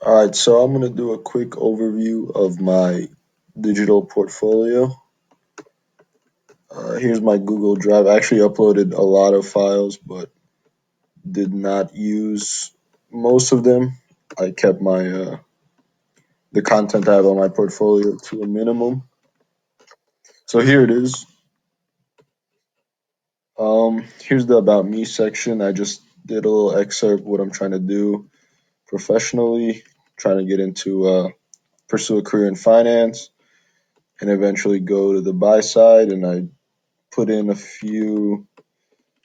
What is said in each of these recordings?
All right, so I'm going to do a quick overview of my digital portfolio. Here's my Google Drive. I actually uploaded a lot of files, but did not use most of them. I kept my the content I have on my portfolio to a minimum. So here it is. Here's the About Me section. I just did a little excerpt what I'm trying to do professionally, trying to get into pursue a career in finance and eventually go to the buy side. And I put in a few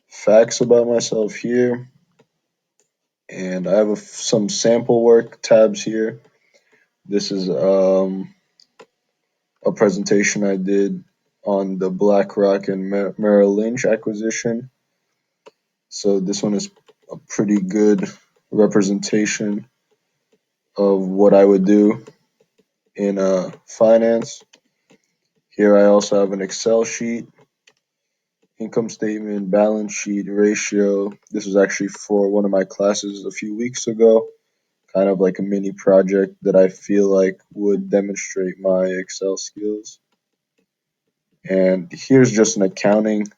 facts about myself here, and I have some sample work tabs here. This is a presentation I did on the BlackRock and Merrill Lynch acquisition. So this one is a pretty good representation of what I would do in finance. Here I also have an Excel sheet, income statement, balance sheet, ratio. This was actually for one of my classes a few weeks ago, kind of like a mini project that I feel like would demonstrate my Excel skills. And here's just an accounting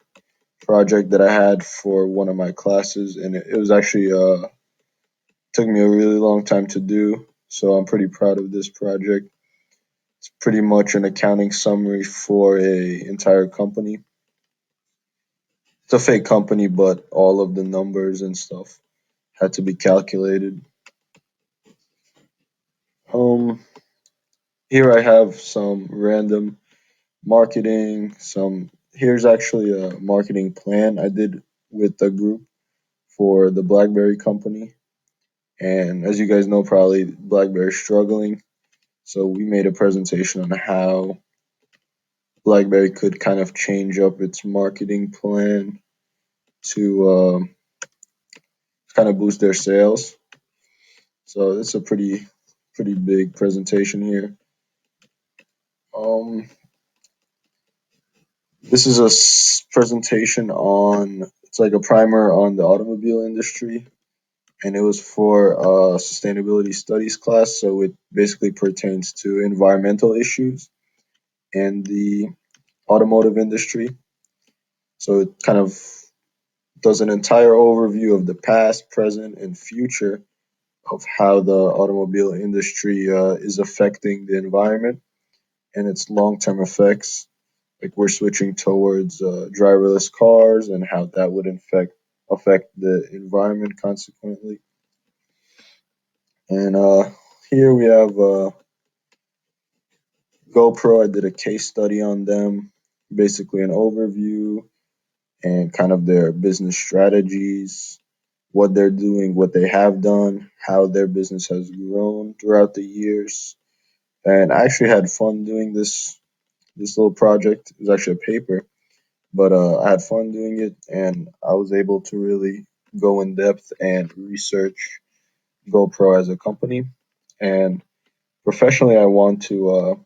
project that I had for one of my classes, and it was actually took me a really long time to do. So I'm pretty proud of this project. It's pretty much an accounting summary for a entire company. It's a fake company, but all of the numbers and stuff had to be calculated. Um, Here I have some random marketing. Some Here's actually a marketing plan I did with the group for the BlackBerry company. And as you guys know, probably BlackBerry's struggling. So we made a presentation on how BlackBerry could kind of change up its marketing plan to kind of boost their sales. So it's a pretty big presentation here. Um, this is a presentation on it's like a primer on the automobile industry, and it was for a sustainability studies class. So it basically pertains to environmental issues and the automotive industry. So it kind of does an entire overview of the past, present, and future of how the automobile industry is affecting the environment and its long-term effects. Like we're switching towards driverless cars and how that would affect the environment consequently. And here we have GoPro. I did a case study on them, basically an overview and kind of their business strategies, what they're doing, what they have done, how their business has grown throughout the years. And I actually had fun doing this little project. It was actually a paper, but I had fun doing it, and I was able to really go in depth and research GoPro as a company. And professionally, I want to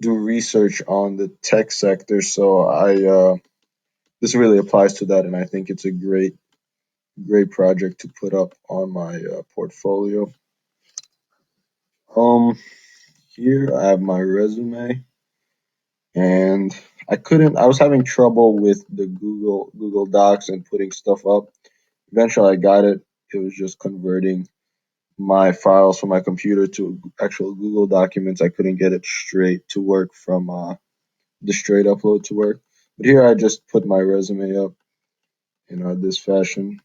do research on the tech sector, so I this really applies to that, and I think it's a great project to put up on my portfolio. Um, Here I have my resume, and I was having trouble with the Google Docs and putting stuff up. Eventually, I got it. It was just converting my files from my computer to actual Google documents. I couldn't get it straight to work from the straight upload to work. But here I just put my resume up in this fashion.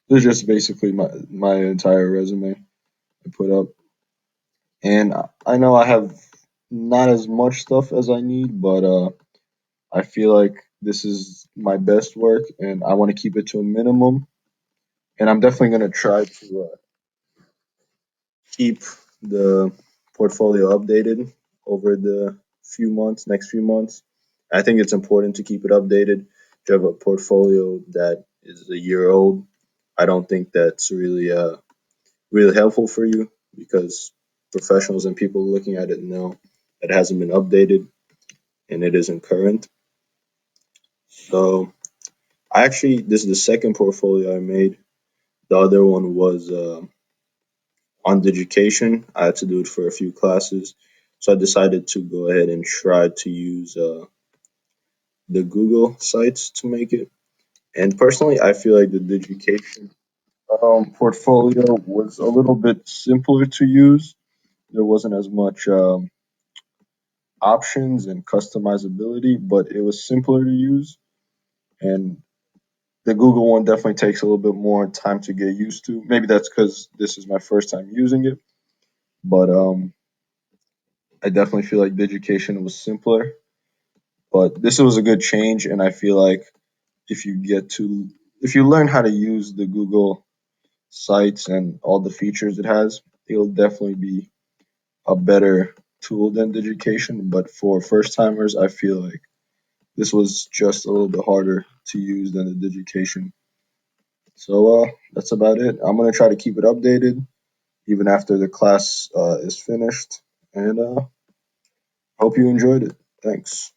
This is just basically my entire resume I put up. And I know I have not as much stuff as I need, but I feel like this is my best work, and I want to keep it to a minimum. And I'm definitely going to try to keep the portfolio updated over the next few months. I think it's important to keep it updated. If you have a portfolio that is a year old, I don't think that's really helpful for you because professionals and people looking at it know it hasn't been updated and it isn't current. So this is the second portfolio I made. The other one was on Digication. I had to do it for a few classes, so I decided to go ahead and try to use the Google sites to make it. And personally, I feel like the Digication portfolio was a little bit simpler to use. There wasn't as much options and customizability, but it was simpler to use. And the Google one definitely takes a little bit more time to get used to. Maybe that's because this is my first time using it, but I definitely feel like the education was simpler. But this was a good change, and I feel like if you get to if you learn how to use the Google sites and all the features it has, it'll definitely be a better tool than Digication. But for first timers, I feel like this was just a little bit harder to use than the Digication. So that's about it. I'm gonna try to keep it updated even after the class is finished, and hope you enjoyed it. Thanks.